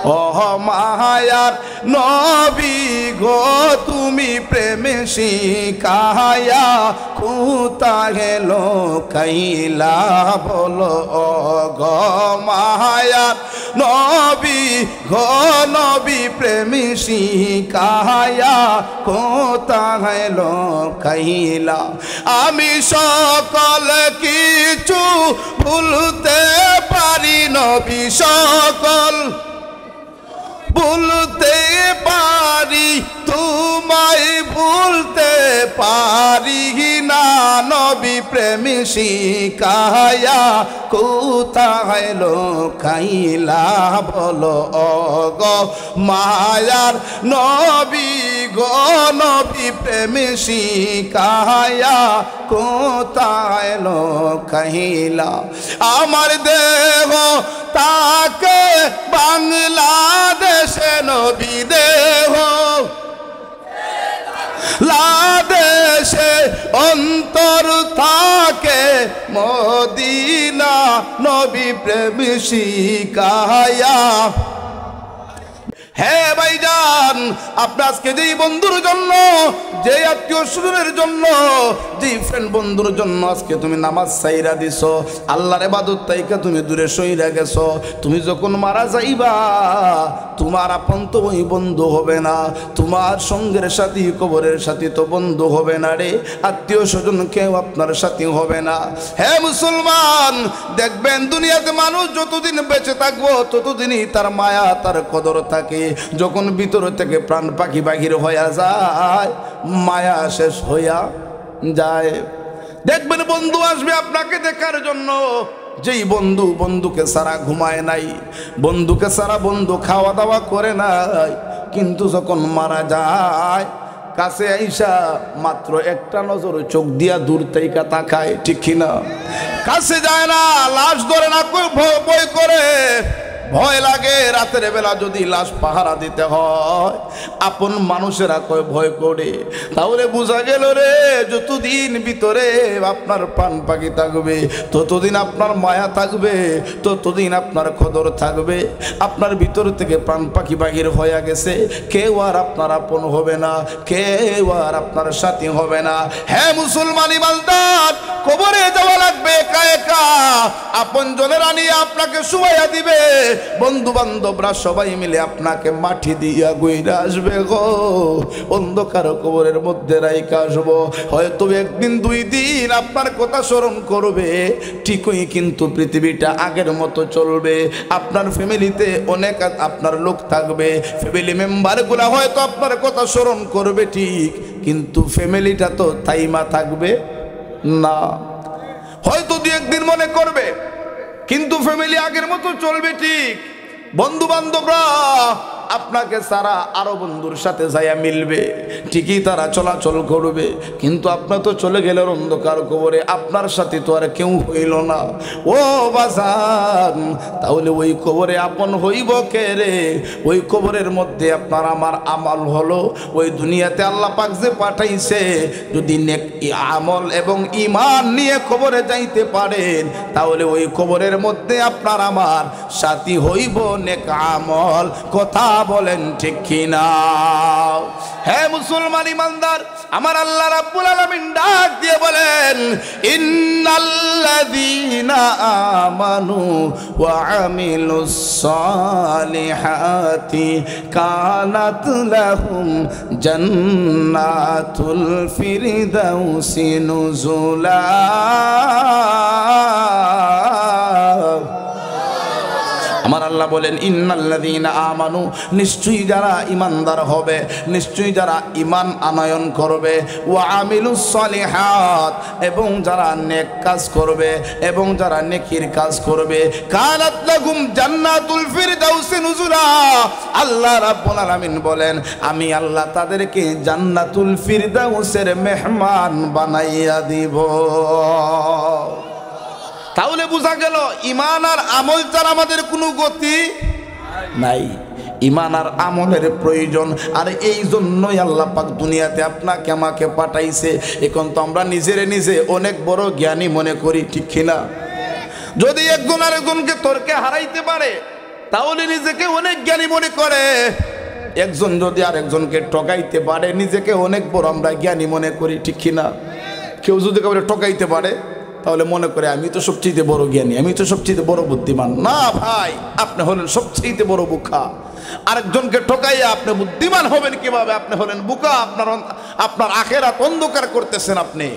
ও মায়ার নবী গো তুমি প্রেমে শিখায়া কোথায় লোকাইলা বলো ও গো মায়ার নবী গো নবী প্রেমে শিখায়া কোথায় লোকাইলা আমি সকল কিছু ভুলতে পারি নবী সকল ভুলতে পারি তোমায় ভুলতে পারি না নবী প্রেম শিখায়া কোথায় লোকাইলা বলো ও গো মায়ার নবী গো নবী প্রেম শিখায়া কোথায় লোকাইলা আমার দেহ তাকে বাংলাদেশে নবী দেহ লাদেশে অন্তর থাকে মদিনা নবী প্রেম শিখায়া হে ভাইজান আপনার আজকে যেই বন্ধুর জন্য যে আত্মীয় স্বজনের জন্য যে ফ্রেন্ড বন্ধুর জন্য আজকে তুমি নামাজ সাইরা দিছো আল্লাহর ইবাদত তাইকা তুমি দূরে সইরা গেছো তুমি যখন মারা যাইবা তোমার আপন তো ওই বন্ধু হবে না তোমার সঙ্গের সাথী কবরের সাথী তো বন্ধু হবে না রে আত্মীয় স্বজন কেউ আপনার সাথী হবে না হে মুসলমান দেখবেন দুনিয়াতে মানুষ যতদিন বেঁচে থাকবো ততদিনই তার মায়া তার কদর থাকে যখন ভিতর থেকে প্রাণ পাখি বাহির হইয়া যায় মায়া শেষ হইয়া যায় দেখবেন বন্ধু আসবে আপনাকে দেখার জন্য যেই বন্ধু বন্ধুকে সারা ঘুমায় নাই বন্ধুকে সারা বন্ধু খাওয়া দাওয়া করে নাই কিন্তু যখন মারা যায় কাছে আইসা মাত্র একটা নজর চোখ দিয়া দূর থেকে তাকায় ঠিক কিনা কাছে যায় না লাশ ধরে না ভয় করে ভয় লাগে রাতের বেলা যদি লাশ পাহারা দিতে হয় আপন মানুষেরা কয় ভয় করে তাহলে বোঝা গেল রে যতদিন ভিতরে আপনার প্রাণ পাখি থাকবে ততদিন আপনার মায়া থাকবে ততদিন আপনার কদর থাকবে আপনার ভিতর থেকে প্রাণ পাখি বাহির হয়ে গেছে কেউ আর আপনার আপন হবে না কেউ আর আপনার সাথী হবে না হ্যাঁ মুসলমান ইমানদার কবরে যাওয়া লাগবে একা একা আপন জনেরা নিয়ে আপনাকে শুয়াইয়া দিবে বন্ধু বান্ধবরা সবাই মিলে আপনাকে মাটি দিয়া গইরা আসবে গো অন্ধকার কবরের মধ্যে রাইখা আসবো হয়তো একদিন দুই দিন আপনার কথা স্মরণ করবে ঠিকই কিন্তু পৃথিবীটা আগের মতো চলবে আপনার ফ্যামিলিতে অনেক আপনার লোক থাকবে ফ্যামিলি মেম্বারগুলা হয়তো আপনার কথা স্মরণ করবে ঠিক কিন্তু ফ্যামিলিটা তো থাইমা থাকবে না হয়তো দু একদিন মনে করবে কিন্তু ফ্যামিলি আগের মতো চলবে ঠিক বন্ধু বান্ধবরা আপনাকে সারা আরো বন্ধুর সাথে যাইয়া মিলবে ঠিকই তারা চলাচল করবে কিন্তু আপনার তো চলে গেলেন অন্ধকার কবরে আপনার সাথে তো আর কেউ হইল না ও বাজান তাহলে ওই কবরে আপন হইব কে রে ওই কবরের মধ্যে আপনার আমার আমল হলো ওই দুনিয়াতে আল্লাহ পাক যে পাঠাইছে যদি নেক আমল এবং ঈমান নিয়ে কবরে যাইতে পারেন তাহলে ওই কবরের মধ্যে আপনার আমার সাথী হইব নেক আমল কথা বলেন ঠিক কিনা হে মুসলমান ইমানদার আমার আল্লাহ রাব্বুল আলামিন ডাক দিয়ে বলেন ইন্নাল্লাযীনা আমানু ওয়া আমিলুস সালিহাতি কানাত লাহুম জান্নাতুল ফিরদাউসি নুজুলা আমার আল্লাহ বলেন ইন্নাল্লাযীনা আমানু নিশ্চয়ই যারা ঈমানদার হবে নিশ্চয়ই যারা ঈমান আনয়ন করবে ওয়া আমিলুস সালিহাত এবং যারা নেক কাজ করবে এবং যারা নেকির কাজ করবে কানাত লাহুম জান্নাতুল ফিরদাউসি নুজুলা আল্লাহ রাব্বুল আলামিন বলেন আমি আল্লাহ তাদেরকে জান্নাতুল ফিরদাউসের মেহমান বানাইয়া দিব তাহলে বোঝা গেল ঈমান আর আমল ছাড়া আমাদের কোনো গতি নাই ঈমান আর আমলের প্রয়োজন আর এই জন্যই আল্লাহ পাক দুনিয়াতে আপনাকে আমাকে পাঠাইছে এখন তো আমরা নিজে অনেক বড় জ্ঞানী মনে করি ঠিক কিনা যদি একজন আরেকজনকে তর্কে হারাইতে পারে তাহলে নিজেকে অনেক জ্ঞানী মনে করে। একজন যদি আরেকজনকে ঠকাইতে পারে নিজেকে অনেক বড় আমরা জ্ঞানী মনে করি, ঠিক কিনা? কেউ যদি কাউকে ঠকাইতে পারে তাহলে মনে করে আমি তো সবচেয়ে বড় জ্ঞানী, আমি তো সবচেয়ে বড় বুদ্ধিমান। না ভাই, আপনি হলেন সবচেয়ে বড় বোকা। আরেকজনকে ঠকাইয়া আপনি বুদ্ধিমান হবেন কিভাবে? আপনি হলেন বোকা। আপনার আখেরাত অন্ধকার করতেছেন আপনি।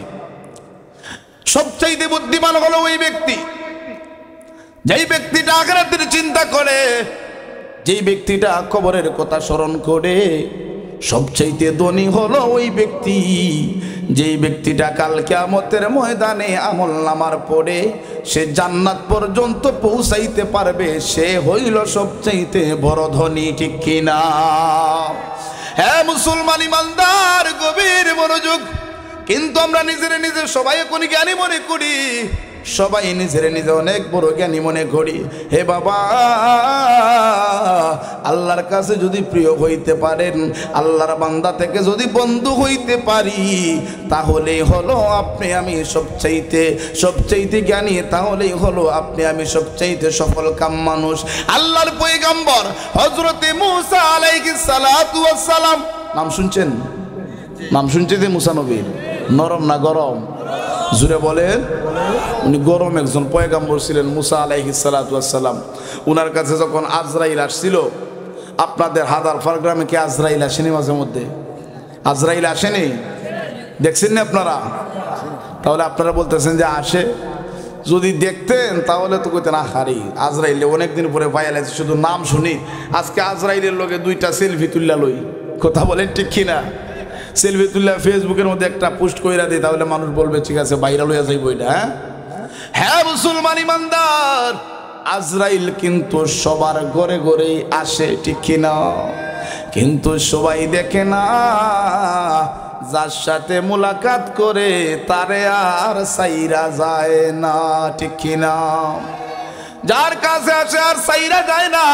সবচেয়ে বুদ্ধিমান হলো ওই ব্যক্তি যেই ব্যক্তিটা আখিরাতের চিন্তা করে, যেই ব্যক্তিটা কবরের কথা স্মরণ করে। সবচেয়ে ধনী হলো ওই ব্যক্তি যেই ব্যক্তিটা কাল কিয়ামতের ময়দানে আমলনামার পড়ে সে জান্নাত পর্যন্ত পৌঁছাইতে পারবে, সে হইল সবচেয়ে বড় ধনী, ঠিক কিনা? হ্যাঁ মুসলমান ইমানদার, গভীর মনোযোগ। কিন্তু আমরা নিজে সবাই এখন জ্ঞানী মনে করি, সবাই নিজে অনেক বড় জ্ঞানী মনে করি। হে বাবা, আল্লাহর কাছে যদি প্রিয় হইতে পারেন, আল্লাহর বান্দা থেকে যদি বন্ধু হইতে পারি, তাহলেই হলো আপনি আমি সবচাইতে জ্ঞানী, তাহলেই হলো আপনি আমি সবচাইতে সফল কাম মানুষ। আল্লাহর পয়গম্বর হযরতে মূসা আলাইহিস সালাতু ওয়াস সালাম, নাম শুনছেন? নাম শুনছেন মূসা নবীর? নরম না গরম? জুড়ে বলেন। উনি গরম একজন পয়গম্বর ছিলেন, মূসা আলাইহিস সালাতু ওয়াস সালাম। উনার কাছে যখন আজরাইল আসছিল, আপনাদের হাদারফার গ্রামে কি আজরাইল আসেনি? মাঝে মধ্যে আজরাইল আসেনি? দেখছেন না আপনারা? তাহলে আপনারা বলতেছেন যে আসে। যদি দেখতেন তাহলে তো কইতেন আহারি আজরাইল অনেকদিন পরে পাইয়া লাগছে, শুধু নাম শুনি। আজকে আজরাইলের লগে দুইটা সেলফি তুল্লা লই, কথা বলেন ঠিক কিনা? সেলফি তুল্লা ফেসবুকের মধ্যে একটা পোস্ট কইরা দিই, তাহলে মানুষ বলবে ঠিক আছে ভাইরাল হইয়া যাইব এটা। হ্যাঁ মুসলমান ইমানদার, আজরাইল কিন্তু সবার ঘরে ঘরেই আসে, ঠিক কিনা? কিন্তু সবাই দেখে না। যার সাথে মুলাকাত করে তারে আর সাইরা যায় না, ঠিক কিনা? যার কাছে আসে আর সাইরা যায় না।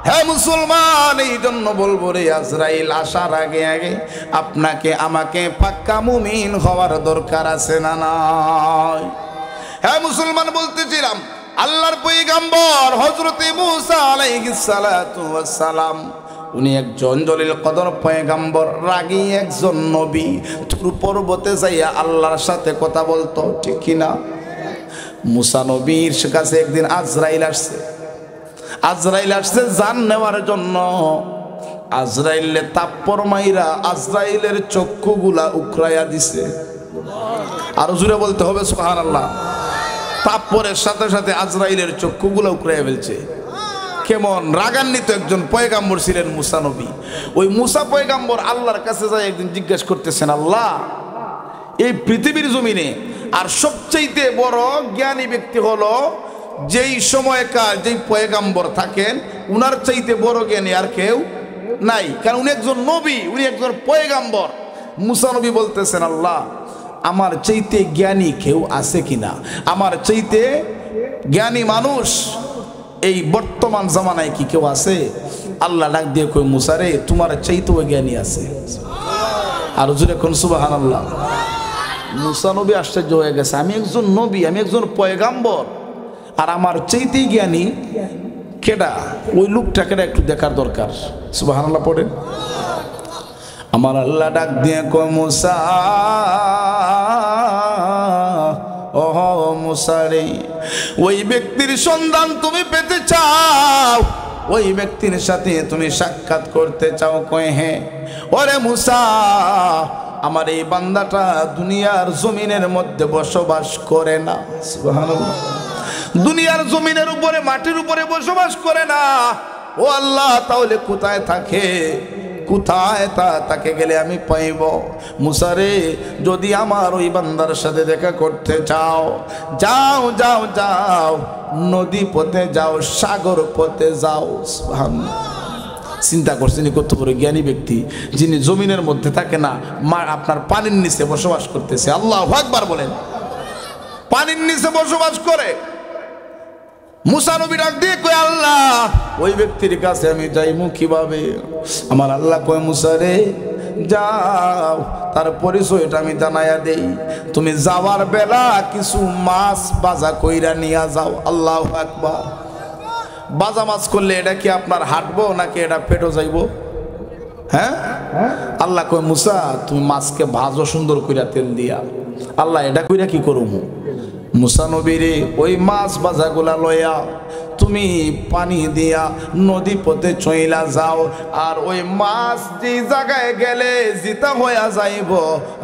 হ্যাঁ মুসলমান, এই জন্য বলবো রে, আজরাইল আসার আগে আগে আপনাকে আমাকে পাক্কা মুমিন হওয়ার দরকার আছে না নাই? হ্যাঁ মুসলমান, বলতেছিলাম আল্লাহর পয়গম্বর হযরতে মূসা আলাইহিস সালাতু ওয়াস সালাম, উনি একজন জলিল কদর পয়গম্বর, রাগী একজন নবী। তুর পর্বতে যাইয়া আল্লাহর সাথে কথা বলতো, ঠিক কিনা? মূসা নবীর কাছে একদিন আজরাইল আসছে জান নেওয়ার জন্য। আজরাইলে তাপ্পর মাইরা আজরাইলের চক্ষুগুলা উকরাইয়া দিছে। আরো জোরে বলতে হবে সুবহানাল্লাহ। তাপ্পরের সাথে সাথে আজরাইলের চক্ষুগুলা উকরাইয়া ফেলছে। কেমন রাগান্বিত একজন পয়গম্বর ছিলেন মূসা নবী। ওই মূসা পয়গম্বর আল্লাহর কাছে যায় একদিন জিজ্ঞেস করতেছেন, আল্লাহ, এই পৃথিবীর জমিনে আর সবচাইতে বড় জ্ঞানী ব্যক্তি হলো যেই সময়কার যেই পয়গম্বর থাকেন, উনার চাইতে বড় জ্ঞানী আর কেউ নাই, কারণ উনি একজন নবী, উনি একজন পয়গম্বর। মূসা নবী বলতেছেন, আল্লাহ, আমার চাইতে জ্ঞানী কেউ আছে কিনা? আমার চাইতে জ্ঞানী মানুষ এই বর্তমান জামানায় কি কেউ আছে? আল্লাহ ডাক দিয়ে কই, মূসা রে, তোমার চাইতেও জ্ঞানী আছে। আর জোরে কোন সুবহানাল্লাহ। মূসা নবী আশ্চর্য হয়ে গেছে, আমি একজন নবী, আমি একজন পয়গম্বর, আর আমার চাইতেই জ্ঞানী কেডা? ওই লোকটা কেডা একটু দেখার দরকার। সুবহানাল্লাহ পড়েন। আমার আল্লাহ ডাক দিয়ে কয়, মূসা, ওহ মূসা রে, ওই ব্যক্তির সন্ধান তুমি পেতে চাও, ওই ব্যক্তির সাথে তুমি সাক্ষাৎ করতে চাও? কয় হ্যাঁ। ওরে মূসা, আমার এই বান্দাটা দুনিয়ার জমিনের মধ্যে বসবাস করে না। সুবহানাল্লাহ। দুনিয়ার জমিনের উপরে, মাটির উপরে বসবাস করে না। ও আল্লাহ, তাহলে কোথায় থাকে? কোথায় তাকে গেলে আমি পাইব? মূসা রে, যদি আমার ওই বান্দার সাথে দেখা করতে চাও, যাও যাও যাও, নদী পথে যাও, সাগর পথে যাও। সুবহানাল্লাহ। চিন্তা করছেন কত বড় জ্ঞানী ব্যক্তি, যিনি জমিনের মধ্যে থাকে না, আপনার পানির নিচে বসবাস করতেছে। আল্লাহু আকবার বলেন। পানির নিচে বসবাস করে। মূসা নবী ডাক দিয়ে কয়, আল্লাহ, ওই ব্যক্তির কাছে আমি যাইমু কিভাবে? আমার আল্লাহ কয়, মূসা রে, যাও, তার পরিচয়টা আমি জানাইয়া দেই। তুমি যাওয়ার বেলা কিছু মাছ বাজা কইরা নিয়ে যাও। আল্লাহু আকবার। বাজা মাছ করলে এটা কি আপনার হাঁটবো নাকি এটা পেটও যাইবো? হ্যাঁ, আল্লাহ কয় মুসা তুমি মাছকে ভাজো সুন্দর কইরা তেল দিয়া। আল্লাহ এটা কইরা কি করবো? মুসা নবীরে ওই মাছ ভাজাগুলা লইয়া তুমি পানি দিয়া নদী পথে চইলা যাও, আর ওই মাছ যে জায়গায় গেলে জিতা হইয়া যাইব,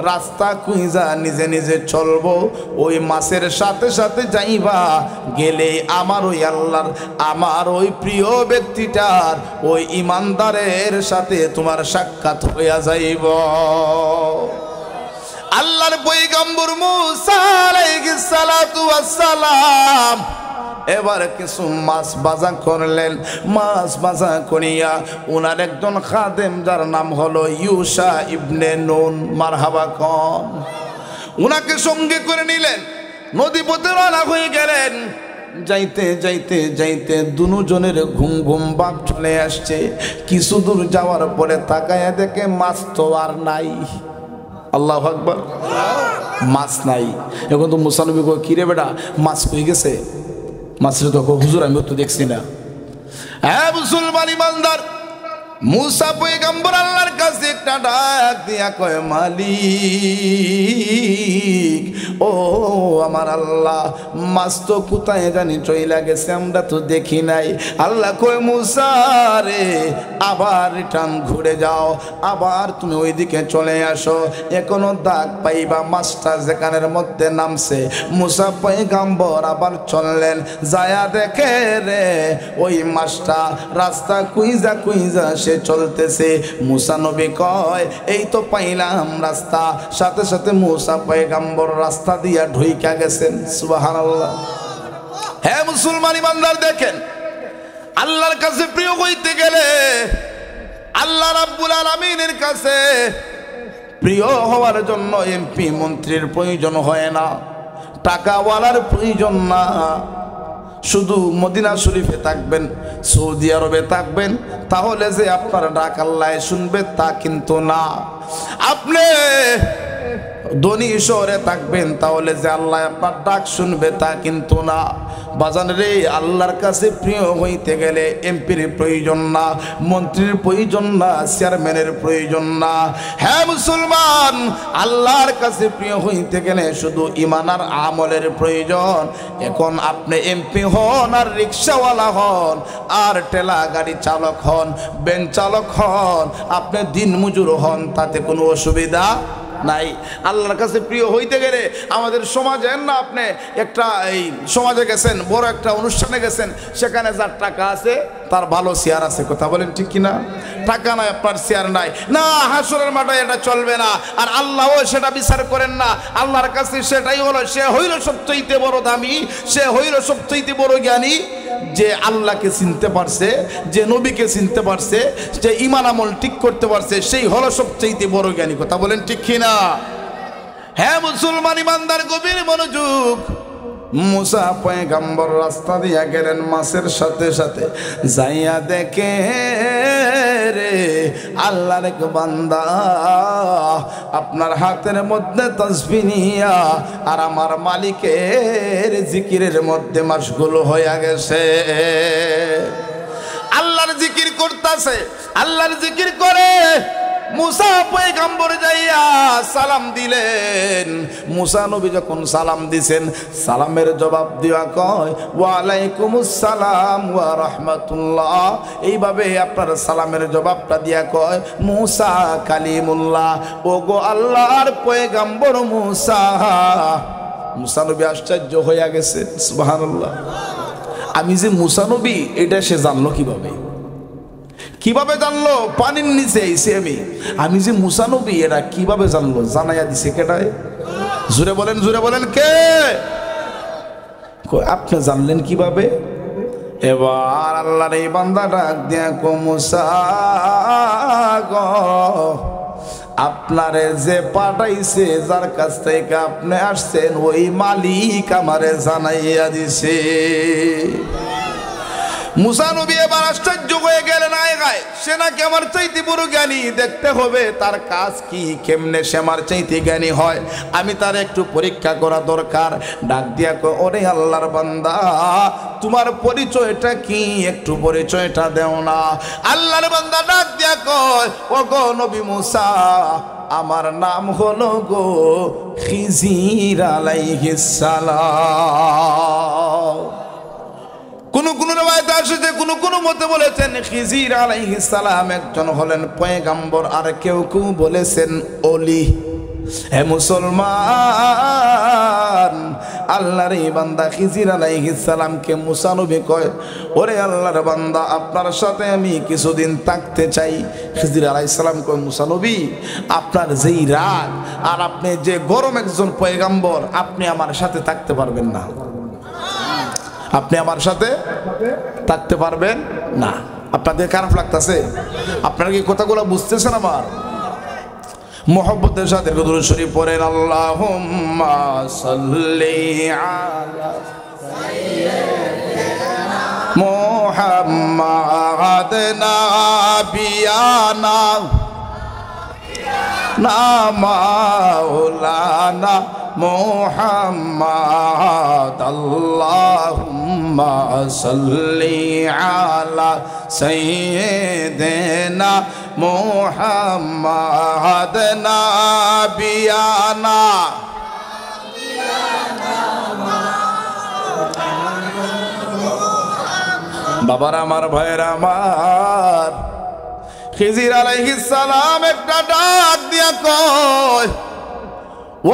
রাস্তা কুইজা নিজে নিজে চলবো, ওই মাছের সাথে সাথে যাইবা, গেলে আমার ওই আল্লাহর আমার ওই প্রিয় ব্যক্তিটার ওই ইমানদারের সাথে তোমার সাক্ষাৎ হইয়া যাইব। আল্লাহর পয়গম্বর মুসা আলাইহিস সালাতু ওয়াস সালাম এবার কিছু মাছ ভাজা করলেন। মাছ ভাজা করিয়া ওনার একজন খাদেম যার নাম হলো ইউসা ইবনে নুন, মারহাবা কন, ওনাকে সঙ্গে করে নিলেন, নদী পথে রওনা হয়ে গেলেন। যাইতে যাইতে যাইতে দুজনের ঘুম ঘুম ভাব চলে আসছে। কিছু দূর যাওয়ার পরে তাকায়া দেখে মাছ তো আর নাই। আল্লাহু আকবার, মাছ নাই। এখন তো মুসা নবী কয়, কিরে বেটা মাছ কই গেছে? মাছের তো হুজুর আমি তো দেখছি না। হ্যাঁ মুসলমান ইমানদার, মুসা পয়গম্বর আল্লাহর কাছে একটা ডাক দিয়া কয়, মালিক ও আমার আল্লাহ, মাছ তো কোথায় জানি চইলা গেছে, আমরা তো দেখি নাই। আল্লাহ কয়, মুসা রে আবার রিটার্ন ঘুরে যাও, আবার তুমি ওইদিকে চলে আসো, এখনো দাগ পাইবা মাছটা যেখানের মধ্যে নামছে। মুসা পয়গম্বর আবার চললেন, যায়া দেখে রে ওই মাছটা রাস্তা কুইজা কুইজা সে চলতেছে। মুসা নবী কয়, এই তো পাইলাম রাস্তা। সাথে সাথে মুসা পয়গম্বর রাস্তা দিয়া ঢুইকা গেছেন। সুবহানাল্লাহ। হ্যাঁ মুসলমান ইমানদার, দেখেন আল্লাহর কাছে প্রিয় হইতে গেলে আল্লাহ রাব্বুল আলামিনের কাছে প্রিয় হওয়ার জন্য এমপি মন্ত্রীর প্রয়োজন হয় না, টাকাওয়ালার প্রয়োজন না। শুধু মদিনা শরীফে থাকবেন, সৌদি আরবে থাকবেন, তাহলে যে আপনার ডাক আল্লাহ শুনবে তা কিন্তু না। আপনি ধনী শহরে থাকবেন, তাহলে যে আল্লাহ আপনার ডাক শুনবে তা কিন্তু না। বাজান রে, আল্লাহর কাছে প্রিয় হইতে গেলে এমপির প্রয়োজন না, মন্ত্রীর প্রয়োজন না, চেয়ারম্যানের প্রয়োজন না। হ্যাঁ মুসলমান, আল্লাহর কাছে প্রিয় হইতে গেলে শুধু ঈমান আর আমলের প্রয়োজন। এখন আপনি এমপি হন আর রিক্সাওয়ালা হন আর ঠেলা গাড়ি চালক হন, ভ্যান চালক হন, আপনি দিন মজুর হন, তাতে কোনো অসুবিধা নাই। আল্লাহর কাছে প্রিয় হইতে গেলে আমাদের সমাজে না, আপনি একটা এই সমাজে গেছেন, বড় একটা অনুষ্ঠানে গেছেন, সেখানে যার টাকা আছে তার ভালো চেয়ার আছে। কথা বলেন ঠিক কিনা? টাকা নাই আপনার চেয়ার নাই, না হাসরের মাঠে এটা চলবে না। আর আল্লাহও সেটা বিচার করেন না। আল্লাহর কাছে সেটাই হলো, সে হইল সবচেয়ে বড় দামি, সে হইল সবচেয়ে বড় জ্ঞানী, যে আল্লাহকে চিনতে পারছে, যে নবীকে চিনতে পারছে, যে ঈমান আমল ঠিক করতে পারছে, সেই হলো সবচেয়ে বড় জ্ঞানী। কথা বলেন ঠিক কিনা? হ্যাঁ মুসলমান ইমানদার, গভীর মনোযোগ। মুসা পয়গম্বর রাস্তা দিয়া গেলেন, মাছের সাথে সাথে যাইয়া দেখে রে আল্লাহর এক বান্দা আপনার হাতের মধ্যে তাসবিহ নিয়া আর আমার মালিকের জিকিরের মধ্যে মাশগুল হইয়া গেছে। আল্লাহর জিকির করতেছে, আল্লাহর জিকির করে মুসা পয়গম্বর যাইয়া সালাম দিলেন। মুসা নবী যখন সালাম দিছেন, সালামের জবাব দিয়া কয়, ওয়ালাইকুমুস সালাম ওয়া রাহমাতুল্লাহ। এইভাবে আপনার সালামের জবাবটা দিয়া কয়, মুসা কালিমুল্লাহ, ওগো আল্লাহর পয়গম্বর মুসা। মুসা নবী আশ্চর্য হইয়া গেছে। সুবহানাল্লাহ। আমি যে মুসা নবী এটা সে জানলো কিভাবে? কিভাবে জানলো? পানির নিচে আইছি আমি যে মুসা নবী এটা কিভাবে জানলো? জানাইয়া দিছে কেটায়? জোরে বলেন, জোরে বলেন, কে? আপনি জানলেন কিভাবে? এবার আল্লাহর এই বান্দা ডাক দিয়া কো, মুসা গো, আপনারে যে পাঠাইছে, যার কাছ থেকে আপনি আসছেন, ওই মালিক আমারে জানাইয়া দিছে। মুসা নবী এবার আশ্চর্য হয়ে গেলেন, আয় গায় সে নাকি আমার চাইতে বড় জ্ঞানী, দেখতে হবে তার কাজ কি, কেমনে সে আমার চাইতে জ্ঞানী হয়, আমি তার একটু পরীক্ষা করা দরকার। ডাক দিয়া কয়, ওরে আল্লাহর বান্দা, তোমার পরিচয়টা কি, একটু পরিচয়টা দেও না। আল্লাহর বান্দা ডাক দিয়া কয়, ও গো নবী মুসা, আমার নাম হলো গো খিজির আলাইহিস সালাম। কোন কোন রওয়ায়াতে আসছে, কোন মতে বলেছেন খিজির আলাইহিস সালাম একজন হলেন পয়গম্বর, আর কেউ কেউ বলেছেন ওলি। হে মুসলমান, আল্লাহর এই বান্দা খিজির আলাইহিস সালামকে মুসা নবী কয়, ওরে আল্লাহর বান্দা, আপনার সাথে আমি কিছুদিন থাকতে চাই। খিজির আলাইহিস সালাম কয়, মুসা নবী, আপনার যেই রাগ আর আপনি যে গরম একজন পয়গম্বর, আপনি আমার সাথে থাকতে পারবেন না, আপনি আমার সাথে থাকতে পারবেন না। আপনাদের খারাপ লাগতেছে? আপনারা কি কথাগুলো বুঝতেছেন? আমার মোহব্বতের সাথে দুরূদ শরীফ পড়েন, আল্লাহুম্মা সাল্লি আলা সাইয়্যিদিনা মুহাম্মাদ নাবিয়ানা মাওলানা মুহাম্মাদ, আল্লাহুম্মা সাল্লি আলা সাইয়্যিদিনা মুহাম্মাদ নাবিয়ানা। বাবার আমার, ভাইয়ের আমার, খিজির আলাইহিস সালাম একটা ডাক দিয়া কয়,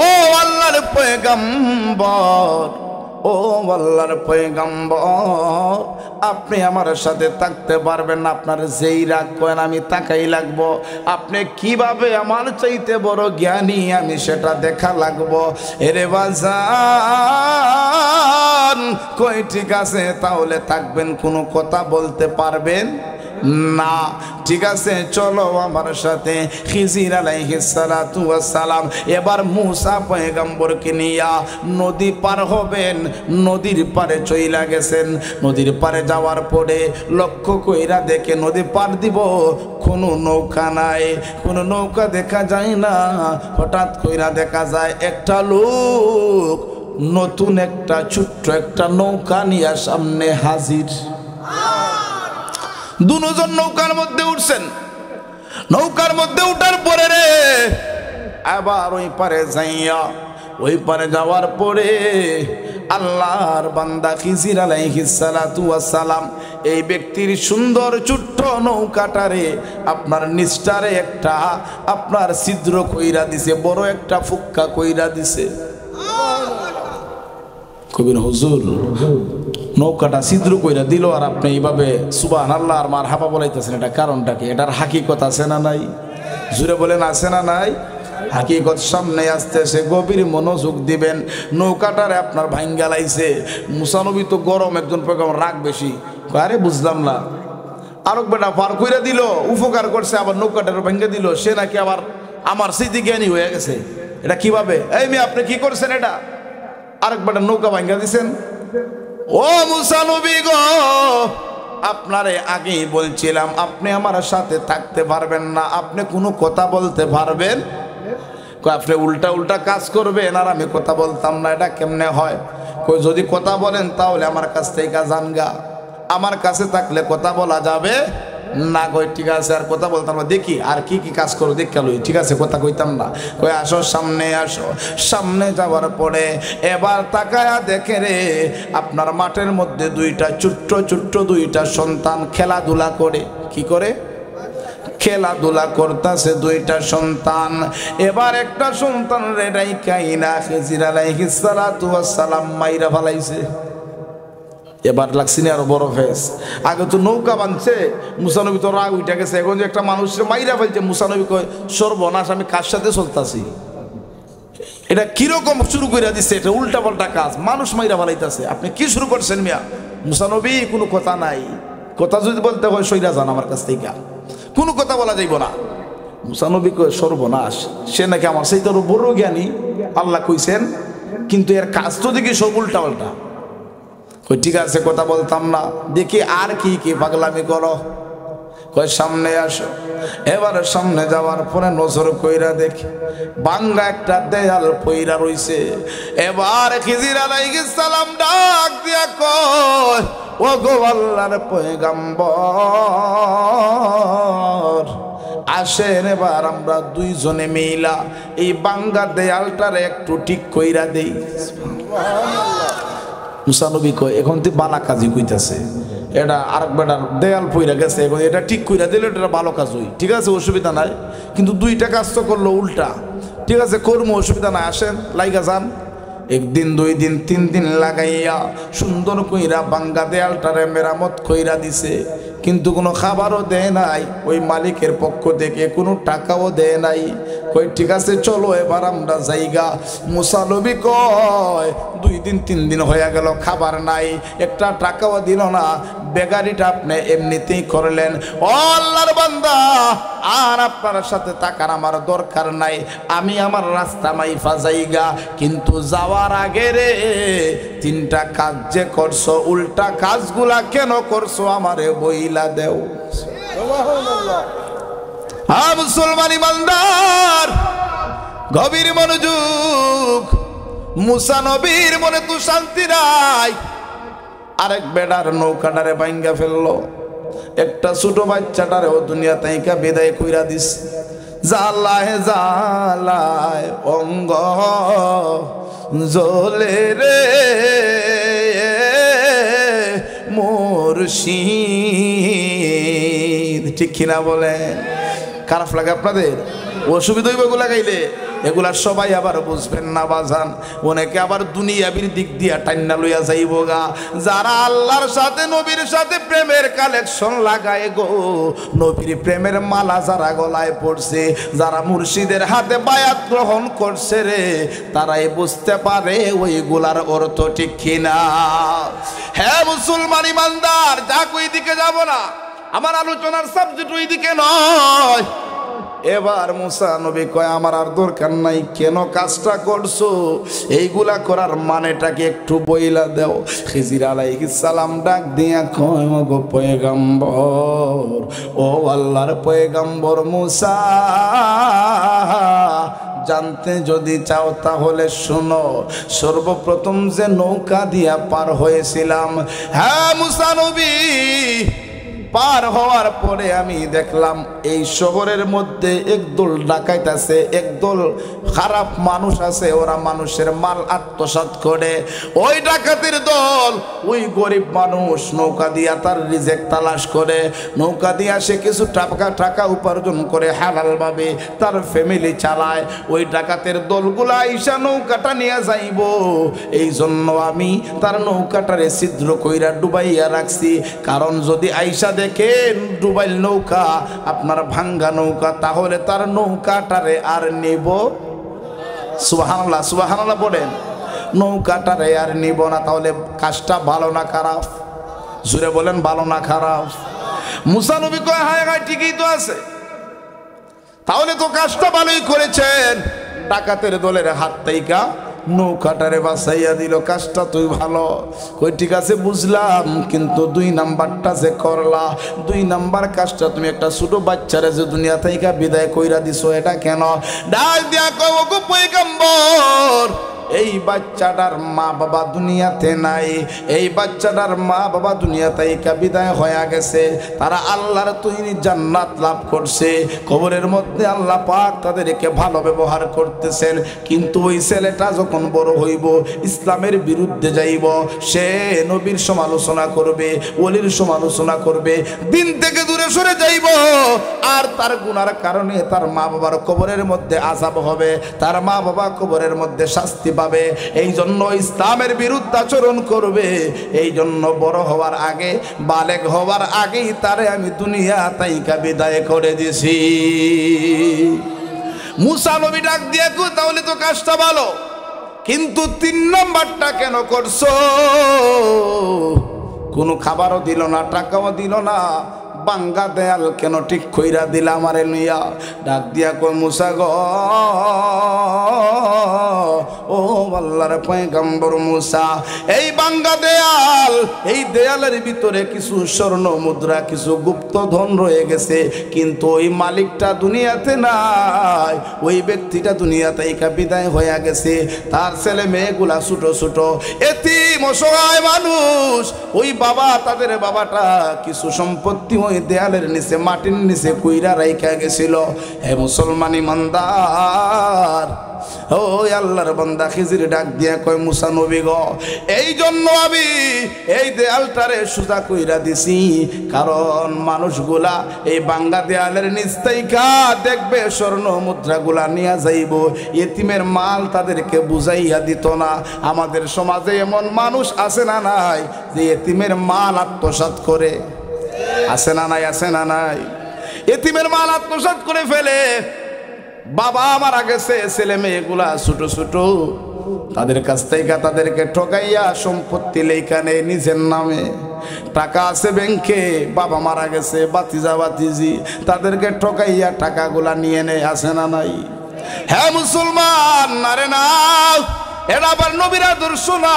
ও আল্লাহর পয়গম্বর, ও আল্লাহর পয়গম্বর, আপনি আমার সাথে থাকতে পারবেন না। আপনার যেই রাগ করেন আমি তাকাই লাগবো। আপনি কিভাবে আমার চাইতে বড় জ্ঞানী আমি সেটা দেখা লাগবো। এরে বাজান, কই ঠিক আছে, তাহলে থাকবেন, কোনো কথা বলতে পারবেন না? ঠিক আছে, চলো আমার সাথে। খিজির আলাইহিস সালাতু ওয়াস সালাম এবার মুসা পয়গম্বরকে নিয়া নদী পার হবেন। নদীর পারে চইলা গেছেন। নদীর পারে যাওয়ার পরে লক্ষ্য কইরা দেখে নদী পার দিব, কোনো নৌকা নাই, কোনো নৌকা দেখা যায় না। হঠাৎ কইরা দেখা যায় একটা লোক নতুন একটা ছোট্ট একটা নৌকা নিয়ে সামনে হাজির। দুজন নৌকার মধ্যে উঠছেন। নৌকার মধ্যে উঠার পরে রে আবার ওই পারে যাইয়া, ওই পারে যাওয়ার পরে আল্লাহর বান্দা খিজির আলাইহিস সালাতু ওয়াস সালাম এই ব্যক্তির সুন্দর ছোট্ট নৌকাটারে আপনার নিচটারে একটা আপনার ছিদ্র কইরা দিছে, বড় একটা ফুক্কা কইরা দিছে। কবির হুজুর, নৌকাটা ছিদ্র কইরা দিল আর আপনি এইভাবে সুবহানাল্লাহ আর মারহাবা বলাইতেছেন, এটা কারণটা কি? এটার হাকিকত আছে না নাই? জুড়ে বলেন, আছে না নাই? হাকিকত সামনে আসতেছে, গভীর মনোযোগ দিবেন। নৌকাটারে আপনার ভাঙ্গা লাইছে। মুসা নবী তো গরম একজন পয়গম্বর, রাগ বেশি। আরে বুঝলাম না, আরো বেটা পার কইরা দিল, উপকার করছে, আবার নৌকাটারে ভাঙ্গা দিল, সে নাকি আবার আমার স্মৃতি জ্ঞানী হয়ে গেছে। এটা কিভাবে? এই মেয়ে, আপনি কি করছেন? এটা আরেক বেটা নৌকা ভাঙ্গা দিছেন। ও মুসা নবী গো, আপনারে আগেই বলছিলাম আপনি আমার সাথে থাকতে পারবেন না, আপনি কোনো কথা বলতে পারবেন? আপনি উল্টা উল্টা কাজ করবেন আর আমি কথা বলতাম না, এটা কেমনে হয়? কই যদি কথা বলেন তাহলে আমার কাছ থেকে জানগা, আমার কাছে থাকলে কথা বলা যাবে না। কই ঠিক আছে, আর কথা বলতাম না, দেখি আর কি কি কাজ করো দেখ লই, ঠিক আছে কথা কইতাম না। কই আসো সামনে আসো। সামনে যাওয়ার পরে এবার তাকায়া দেখে রে আপনার মাঠের মধ্যে দুইটা ছোট্ট ছোট্ট দুইটা সন্তান খেলাধুলা করে। কি করে? খেলাধুলা করতেছে দুইটা সন্তান। এবার একটা সন্তান রে রাইকাইনা খিজির আলাইহিস সালাতু ওয়াস সালাম মাইরা ফেলাইছে। এবার লাগছে না আরো বড় ফেস। আগে তো নৌকা বানছে, মুসা নবী তো রাগ উঠে গেছে। এখন যে একটা মানুষের মাইরা ফেলছে, মুসা নবী কয় সর্বনাশ, আমি কার সাথে চলতাছি? এটা কিরকম শুরু করে দিচ্ছে? এটা উল্টা পাল্টা কাজ, মানুষ মাইরা ফেলাইতেছে। আপনি কি শুরু করছেন মিয়া? মুসা নবী কোনো কথা নাই, কথা যদি বলতে হয় সইরা যান আমার কাছ থেকে, কোনো কথা বলা যাইব না। মুসা নবী কয় সর্বনাশ, সে নাকি আমার সেই তোর বড় জ্ঞানী, আল্লাহ কইছেন, কিন্তু এর কাজ তো দেখি সব উল্টা পাল্টা। কই ঠিক আছে কথা বলতাম না, দেখি আর কি কি পাগলামি করো। কই সামনে আসো। এবারে সামনে যাওয়ার পরে নজর কইরা দেখি বাঙ্গা একটা দেয়াল পইরা রইছে। এবার খিজির আলাইহিস সালাম ডাক দিয়া কয়, ও গো আল্লাহর পয়গম্বর, আসেন এবার আমরা দুইজনে মিলা এই বাঙ্গা দেয়ালটারে একটু ঠিক কইরা দেই। মুসা নবী কয়, এখন তুই বালা কাজই কইতাছে, এটা আরেক বেটার দেয়াল পইরা গেছে, এখন এটা ঠিক কইরা দিলে এটা ভালো কাজ হই, ঠিক আছে অসুবিধা নাই, কিন্তু দুইটা কাজ তো করলো উল্টা, ঠিক আছে করবো অসুবিধা নাই, আসেন লাইগা যান। একদিন দুই দিন তিন দিন লাগাইয়া সুন্দর কইরা বাঙ্গা দেয়ালটারে মেরামত কইরা দিছে, কিন্তু কোনো খাবারও দেয় নাই, ওই মালিকের পক্ষ থেকে কোনো টাকাও দেয় নাই। কই ঠিক আছে চলো এবার আমরা যাইগা। মুসা নবী কয়, দুই দিন তিন দিন হয়ে গেল খাবার নাই, একটা টাকাও দিল না, বেগারিটা আপনি এমনিতেই করলেন। ও আল্লাহর বান্দা, আর আপনার সাথে টাকার আমার দরকার নাই, আমি আমার রাস্তা মাইফা যাইগা, কিন্তু যাওয়ার আগে রে তিনটা কাজ যে করছো, উল্টা কাজগুলা কেন করছো আমারে বইলা দেও। হ্যাঁ মুসলমান ইমানদার, গভীর মনোযোগ। মুসা নবীর মনে তো শান্তি নাই, আরেক বেড়ার নৌকাটারে ভাঙ্গা ফেললো, একটা ছোট বাচ্চাটারেও দুনিয়া তাইকা বিদায় কইরা দিস। জালায় জালায় অঙ্গ জ্বলে রে মুর্শিদ, ঠিক কিনা বলেন? খারাপ লাগে আপনাদের? অসুবিধা হইব এগুলা গাইলে? এগুলা সবাই আবার বুঝবেন না বাজান, অনেকে আবার দুনিয়াবির দিক দিয়া টান্না লইয়া যাইব গা। যারা আল্লাহর সাথে নবীর সাথে প্রেমের কালেকশন লাগায় গো, নবীর প্রেমের মালা যারা গলায় পড়ছে, যারা মুর্শিদের হাতে বায়াত গ্রহণ করছে রে, তারাই বুঝতে পারে ওইগুলার অর্থ ঠিক কিনা। হ্যাঁ মুসলমান ইমানদার, যাক ওই দিকে যাব না, আমার আলোচনার সাবজেক্ট ওই দিকে নয়। এবার মুসা নবী কয়, আমার আর দরকার নাই, কেন কাজটা করছো এইগুলা করার মানেটাকে একটু বইলা দাও। খিজির আলাইহিস সালাম ডাক দিয়া কয়, গো পয়গম্বর, ও আল্লাহর পয়গম্বর মুসা, জানতে যদি চাও তাহলে শোনো, সর্বপ্রথম যে নৌকা দিয়া পার হয়েছিলাম, হ্যাঁ মুসা নবী, পার হওয়ার পরে আমি দেখলাম এই শহরের মধ্যে একদল ডাকাইত আছে, একদল খারাপ মানুষ আছে, ওরা মানুষের মাল আত্মসাৎ করে। ওই ডাকাতের দল ওই গরিব মানুষ নৌকা দিয়া তার রিজেক তালাশ করে, নৌকা দিয়া সে কিছু টাকা উপার্জন করে হালাল ভাবে তার ফ্যামিলি চালায়। ওই ডাকাতের দলগুলা আইসা নৌকাটা নিয়ে যাইব, এই জন্য আমি তার নৌকাটারে ছিদ্র কইরা ডুবাইয়া রাখছি, কারণ যদি আইসা দেখেন ডুবাইল নৌকা, আপনার ভাঙ্গা নৌকা, তাহলে তার নৌকাটারে আর নিব। সুবহানাল্লাহ, সুবহানাল্লাহ বলেন। নৌকাটারে আর নিব না, তাহলে কাজটা ভালো না খারাপ? জুড়ে বলেন, ভালো না খারাপ? মুসা নবী কয়, হায় হায় ঠিকই তো আছে, তাহলে তো কাজটা ভালোই করেছেন। ডাকাতের দলের হাত তাইকা নৌকাটারে বাঁচাইয়া দিল, কাজটা তুই ভালো। কই ঠিক আছে বুঝলাম, কিন্তু দুই নাম্বারটা যে করলা, দুই নাম্বার কাজটা তুমি একটা ছোট বাচ্চারে যে দুনিয়া থেকে বিদায় কইরা দিছো, এটা কেন? ডাক দিয়া কও, গো পয়গম্বর, এই বাচ্চাটার মা বাবা দুনিয়াতে নাই, এই বাচ্চাটার মা বাবা দুনিয়া থেকে বিদায় হয়ে গেছে, তারা আল্লাহর তৈরি জান্নাত লাভ করছে, কবরের মধ্যে আল্লাহ পাক তাদেরকে ভালো ব্যবহার করতেছেন। কিন্তু ওই ছেলেটা যখন বড় হইব, ইসলামের বিরুদ্ধে যাইব, সে নবীর সমালোচনা করবে, ওলির সমালোচনা করবে, দিন থেকে দূরে সরে যাইব, আর তার গুনার কারণে তার মা বাবার কবরের মধ্যে আযাব হবে, তার মা বাবা কবরের মধ্যে শাস্তি পাবে। এই জন্য ইসলামের বিরুদ্ধে আচরণ করবে, এই জন্য বড় হওয়ার আগে, বালেগ হওয়ার আগেই তারে আমি দুনিয়া তাইকা বিদায় করে দিছি। মুসা নবী ডাক দিয়ে কো, তাহলে তো কাজটা ভালো, কিন্তু তিন নাম্বারটা কেন করছো? কোনো খাবারও দিল না, টাকাও দিল না, বাঙ্গা দেয়াল কেন ঠিক কইরা দিলা আমারে লইয়া? ডাক দিয়া কই, মুসা গো, ও ও আল্লাহর পয়গম্বর মুসা, এই ভাঙ্গা দেয়াল, এই দেয়ালের ভিতরে কিছু স্বর্ণ মুদ্রা, কিছু গুপ্তধন রয়ে গেছে, কিন্তু ওই মালিকটা দুনিয়াতে নাই, ওই ব্যক্তিটা দুনিয়া থেকে বিদায় হয়ে গেছে। তার ছেলে মেয়েগুলা ছোট ছোট এতিম অসহায় মানুষ। ওই বাবা, তাদের বাবাটা কিছু সম্পত্তি ওই দেয়ালের নিচে, মাটির নিচে কইরা রাইখা গেছিল। হে মুসলমান ইমানদার, ও আল্লাহর বান্দা খিজির ডাক দিয়া কয়, মুসা নবী গো, এই জন্য আমি এই দেয়ালটারে সোজা কইরা দিছি, কারণ মানুষগুলা এই ভাঙ্গা দেয়ালের নিচ থেকে দেখবে স্বর্ণ মুদ্রাগুলা নিয়ে যাইব, এতিমের মাল তাদেরকে বুঝাইয়া দিত না। আমাদের সমাজে এমন মানুষ আছে না নাই যে এতিমের মাল আত্মসাৎ করে? আছে না নাই? আছে না নাই? এতিমের মাল আত্মসাৎ করে ফেলে। বাবা মারা গেছে, ছেলে মেয়েগুলা ছোট ছোট, তাদের কাছ থেকে তাদেরকে ঠকাইয়া সম্পত্তি লেখা নেয় নিজের নামে। টাকা আছে ব্যাংকে, বাবা মারা গেছে, বাতিজা বাতিজি তাদেরকে ঠকাইয়া টাকাগুলা নিয়ে নেয়। আছে না নাই? হ্যাঁ মুসলমান, আরে না, এটা আমার নবীর আদর্শ না,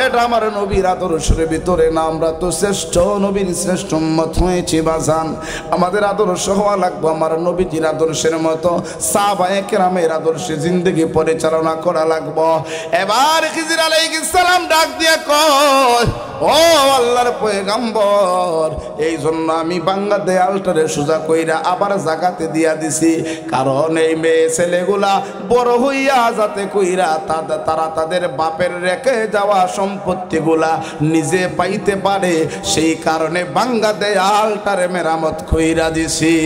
এটা আমার নবীর আদর্শের ভিতরে না। আমরা তো শ্রেষ্ঠ নবীর শ্রেষ্ঠ উম্মত হয়েছি বাজান। আমাদের আদর্শ হওয়া লাগবে আমার নবীজির আদর্শের মতো, সাহাবায়ে কেরামের আদর্শে জিন্দগি পরিচালনা করা লাগবে। এবার খিজির আলাইহিস সালাম ডাক দিয়ে কয়, ও আল্লাহর পয়গম্বর, এই জন্য আমি ভাঙ্গা দেয়ালটারে সোজা কইরা আবার জাগাতে দিয়া দিছি, কারণ এই মেয়ে ছেলেগুলা বড় হইয়া যাতে কইরা তারা তাদের বাপের রেখে যাওয়া সম্পত্তিগুলা নিজে পাইতে পারে, সেই কারণে ভাঙ্গা দেয়ালটারে মেরামত কইরা দিছি।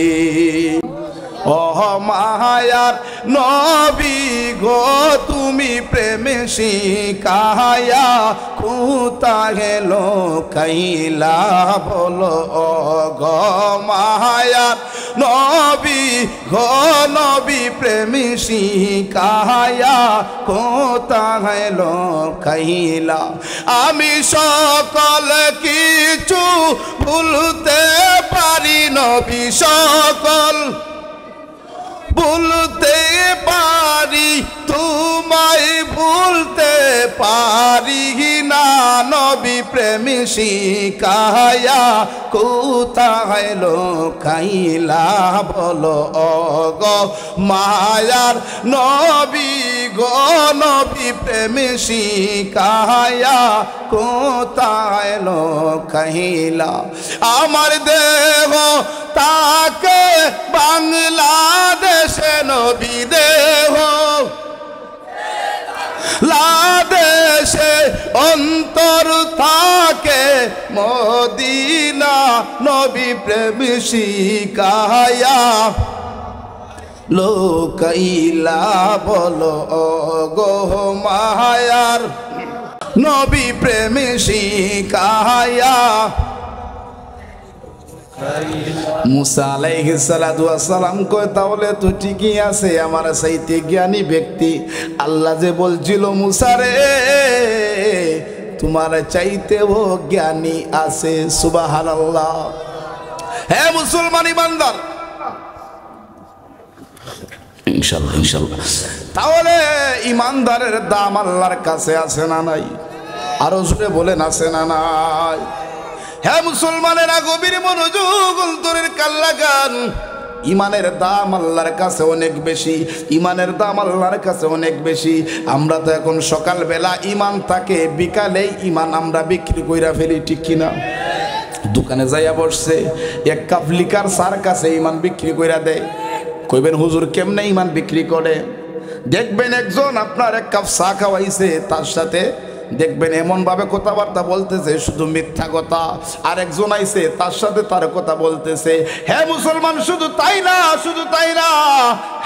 ও মায়ার নবী গো, তুমি প্রেমে শিখায়া কোথায় লোকাইলা বলো গো মায়ার নবী গো, নবী প্রেমে শিখায়া কোথায় লোকাইলা। আমি সকল কিছু ভুলতে পারি নবী, সকল ভুলতে পারি, তোমায় ভুলতে পারি না। নবী প্রেমী শিখায়া কোথায় লোকাইলা বলো গো মায়ার নবী গো, নবী প্রেমী শিখায়া কোথায় লোকাইলা। আমার দেহ তাকে বাংলাদেশে নবী দেহ লাদেশে, অন্তর থাকে মদিনা নবী প্রেম শিখায়া লোকাইলা বলো গো মায়ার নবী প্রেম শিখায়া। মুসা আলাইহিস সালাতু ওয়াস সালাম কয়, তাহলে তো ঠিকই আছে, আমার চাইতে জ্ঞানী ব্যক্তি। আল্লাহ যে বলছিল, মুসা রে তোমার চাইতেও জ্ঞানী আছে। সুবহানাল্লাহ। হে মুসলমান ইমানদার, ইনশাআল্লাহ ইনশাআল্লাহ, তাহলে ইমানদারের দাম আল্লাহর কাছে আছে না নাই? আরো জোরে বলেন, আছে না নাই? হ্যাঁ মুসলমানেরা, গভীর মনোযোগ, অন্তরের কান লাগান। ইমানের দাম আল্লাহর কাছে অনেক বেশি, ইমানের দাম আল্লাহর কাছে অনেক বেশি। আমরা তো এখন সকালবেলা ইমান থাকে, বিকালেই ইমান আমরা বিক্রি কইরা ফেলি, ঠিক কিনা? দোকানে যাইয়া বসছে, এক কাপ লিকার সার কাছে ইমান বিক্রি কইরা দেয়। কইবেন হুজুর কেমনে ইমান বিক্রি করে? দেখবেন একজন আপনার এক কাপ চা খাওয়াইছে, তার সাথে দেখবেন এমন ভাবে কথাবার্তা বলতেছে, শুধু মিথ্যা কথা। আর একজন আইছে, তার সাথে তার কথা বলতেছে। হ্যাঁ মুসলমান, শুধু তাই না, শুধু তাই না,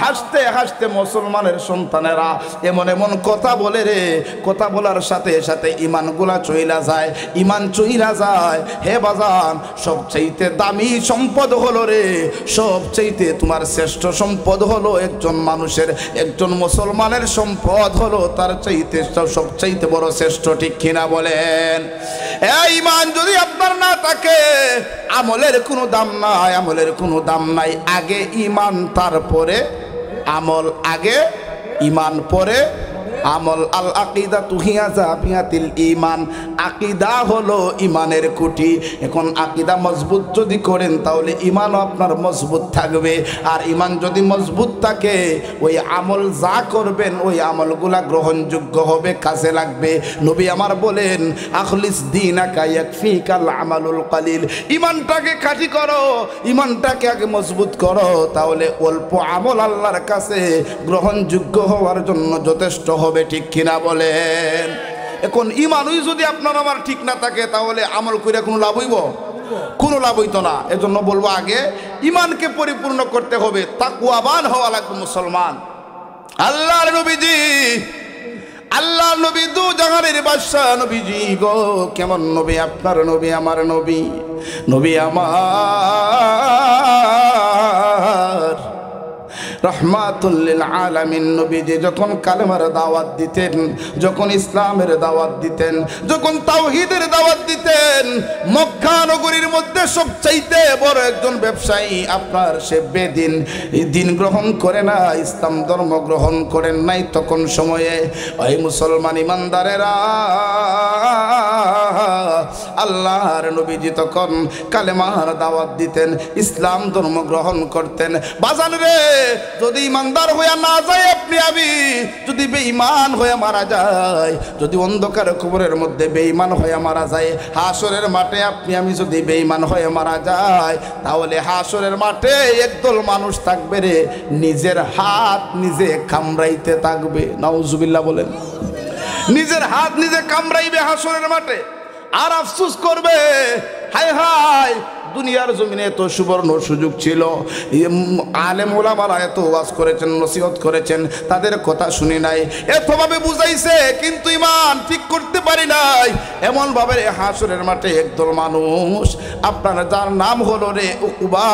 হাসতে হাসতে মুসলমানের সন্তানেরা এমন এমন কথা বলে রে, কথা বলার সাথে সাথে ইমানগুলা চইলা যায়, ইমান চইলা যায়। হে বাজান, সবচাইতে দামি সম্পদ হলো রে, সবচাইতে তোমার শ্রেষ্ঠ সম্পদ হলো একজন মানুষের, একজন মুসলমানের সম্পদ হলো তার চাইতে সবচাইতে বড় শ্রেষ্ঠ, ঠিক কিনা বলেন? এই ঈমান যদি আপনার না থাকে, আমলের কোনো দাম নাই, আমলের কোনো দাম নাই। আগে ঈমান, তারপরে আমল, আগে ঈমান পরে আমল। আল আকিদাতু হিয়া জাবিয়াতুল ঈমান, আকীদা হলো ঈমানের খুঁটি। এখন আকীদা মজবুত যদি করেন তাহলে ঈমানও আপনার মজবুত থাকবে। আর ঈমান যদি মজবুত থাকে ওই আমল যা করবেন ওই আমলগুলা গ্রহণযোগ্য হবে, কাজে লাগবে। নবী আমার বলেন আখলিস দীনাকা ইয়াকফিকাল আমালুল কালিল। ঈমানটাকে খাঁটি করো, ঈমানটাকে আগে মজবুত করো, তাহলে অল্প আমল আল্লাহর কাছে গ্রহণযোগ্য হওয়ার জন্য যথেষ্ট হবে। ঠিক কিনা বলেন? এখন ঈমানই যদি আপনার আমার ঠিক না থাকে তাহলে আমল করে কোনো লাভ হইব? কোনো লাভ হইতো না। এজন্য বলবো আগে ঈমানকে পরিপূর্ণ করতে হবে, তাকওয়াবান হওয়া লাগবে মুসলমান। আল্লাহর নবীজি, আল্লাহর নবী দু জাহানের বাদশা নবীজি গো, কেমন নবী আপনার নবী, আমার নবী, নবী আমার রহমাতুল লিল আলামিন। নবীজি যখন কালেমার দাওয়াত দিতেন, যখন ইসলামের দাওয়াত দিতেন, যখন তাওহীদের দাওয়াত দিতেন, মক্কা নগরীর মধ্যে সবচাইতে বড় একজন ব্যবসায়ী আপনার সে বেদিন, দিন গ্রহণ করে না, ইসলাম ধর্ম গ্রহণ করেন নাই। তখন সময়ে ওই মুসলমান ইমানদারেরা আল্লাহর নবীজি তখন কালেমার দাওয়াত দিতেন, ইসলাম ধর্ম গ্রহণ করতেন। বাজান রে, যদি ইমানদার হয়ে না যায় আপনি আমি, যদি বেঈমান হয়ে মারা যায়, যদি অন্ধকার কবরের মধ্যে বেঈমান হয়ে মারা যায়, হাসরের মাঠে আপনি আমি যদি বেঈমান হয়ে মারা যায়, তাহলে হাসরের মাঠে একদল মানুষ থাকবে রে, নিজের হাত নিজে কামড়াইতে থাকবে। নাউজুবিল্লাহ বলেন। নিজের হাত নিজে কামড়াইবে হাসরের মাঠে, আর আফসোস করবে, হায় হায় দুনিয়ার জমিনে এত সুবর্ণ সুযোগ ছিল, আলেম ওলামারা এত ওয়াজ করেছেন, নসিহত করেছেন, তাদের কথা শুনি নাই, এতভাবে বুঝাইছে, কিন্তু ঈমান ঠিক করতে পারি নাই। এমন ভাবে হাসরের মাঠে একদল মানুষ আপনার, যার নাম হলো রে উকবা,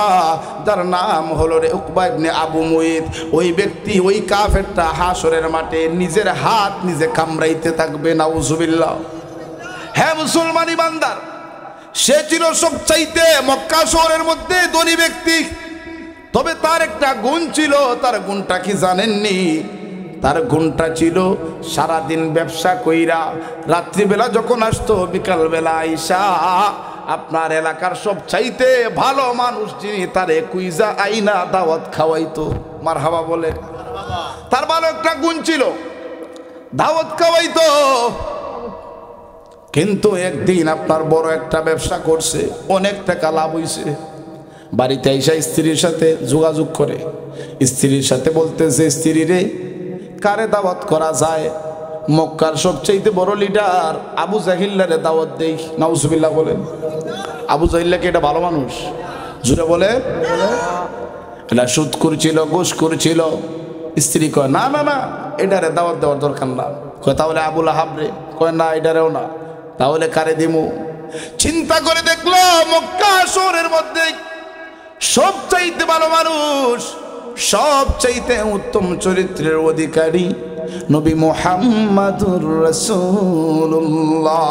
যার নাম হলো রে উকবা ইবনে আবু মুইত, ওই ব্যক্তি, ওই কাফেরটা হাসরের মাঠে নিজের হাত নিজে কামড়াইতে থাকবে। নাউজুবিল্লাহ। হ্যাঁ মুসলমান ইমানদার, সে ছিল সবচাইতে মক্কা শহরের মধ্যে ধনী ব্যক্তি, তবে তার একটা গুণ ছিল। তার গুণটা কি জানেননি? তার গুণটা ছিল সারাদিন ব্যবসা কইরা রাত্রিবেলা যখন আসতো, বিকালবেলা আইসা আপনার এলাকার সবচাইতে ভালো মানুষ যিনি, তারে কুইজা আইনা দাওয়াত খাওয়াইতো। মারহাবা বলে। তার ভালো একটা গুণ ছিল, দাওয়াত খাওয়াইতো। কিন্তু একদিন আপনার বড় একটা ব্যবসা করছে, অনেক টাকা লাভ হইছে, বাড়িতে আইসা স্ত্রীর সাথে যোগাযোগ করে, স্ত্রীর সাথে বলতেছে, স্ত্রী রে কারে দাওয়াত করা যায়? মক্কার সবচাইতে বড় লিডার আবু জাহিল্লারে দাওয়াত দেই। নাউজুবিল্লাহ বলেন। আবু জাহিল্লা কি এটা ভালো মানুষ? জুড়ে বলে। এটা সুদ করছিল, ঘুষ করছিল। স্ত্রী কয় না না না, এটারে দাওয়াত দেওয়ার দরকার না। কয় তাহলে আবু লাহাব রে? কয় না, এটারেও না। তাহলে কারে দিমু? চিন্তা করে দেখলো মক্কা শহরের মধ্যে সবচাইতে ভালো মানুষ, সবচাইতে উত্তম চরিত্রের অধিকারী নবী মুহাম্মাদুর রাসূলুল্লাহ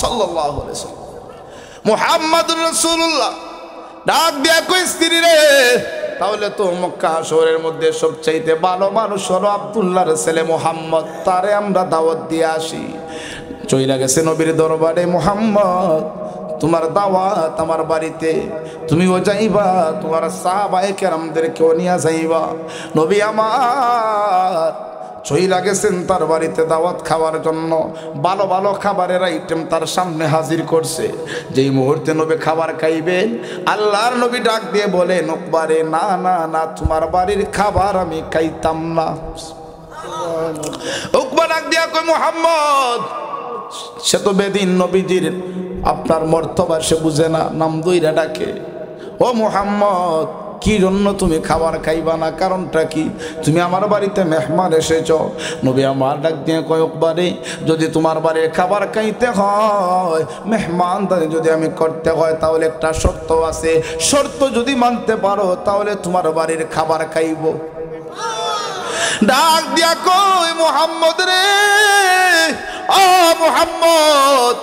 সাল্লাল্লাহু আলাইহি ওয়াসাল্লাম। মুহাম্মাদুর রাসূলুল্লাহ ডাক দিয়া কই, স্ত্রী রে তাহলে তো মক্কা শহরের মধ্যে সবচাইতে ভালো মানুষ হলো আব্দুল্লাহর ছেলে মুহাম্মদ, তারে আমরা দাওয়াত দিয়ে আসি। চইলা গেছে নবীর দরবারে, মুহাম্মদ তোমার দাওয়াত আমার বাড়িতে, তুমিও যাইবা, তোমার সাহাবায়ে কেরামদেরকেও নিয়ে যাইবা। নবী আমার চইলা গেছেন তার বাড়িতে দাওয়াত খাওয়ার জন্য। ভালো ভালো খাবারের আইটেম তার সামনে হাজির করছে। যেই মুহূর্তে নবী খাবার খাইবেন, আল্লাহর নবী ডাক দিয়ে বলেন, উকবারে না না না, তোমার বাড়ির খাবার আমি খাইতাম না। উকবা ডাক দিয়া কই, মুহাম্মদ, সে তো বেদিন, নবীজির আপনার মর্তবা সে বুঝে না, নাম দইরা ডাকে, ও মুহাম্মদ কি জন্য তুমি খাবার খাইবা না? কারণটা কি? তুমি আমার বাড়িতে মেহমান এসেছ। নবী আমার ডাক দিয়ে কয়, উকবারে যদি তোমার বাড়ির খাবার খাইতে হয়, মেহমানদারি যদি আমি করতে হয়, তাহলে একটা শর্ত আছে, শর্ত যদি মানতে পারো তাহলে তোমার বাড়ির খাবার খাইব। ডাক দিয়া কই, মুহাম্মদ রে, ও মুহাম্মদ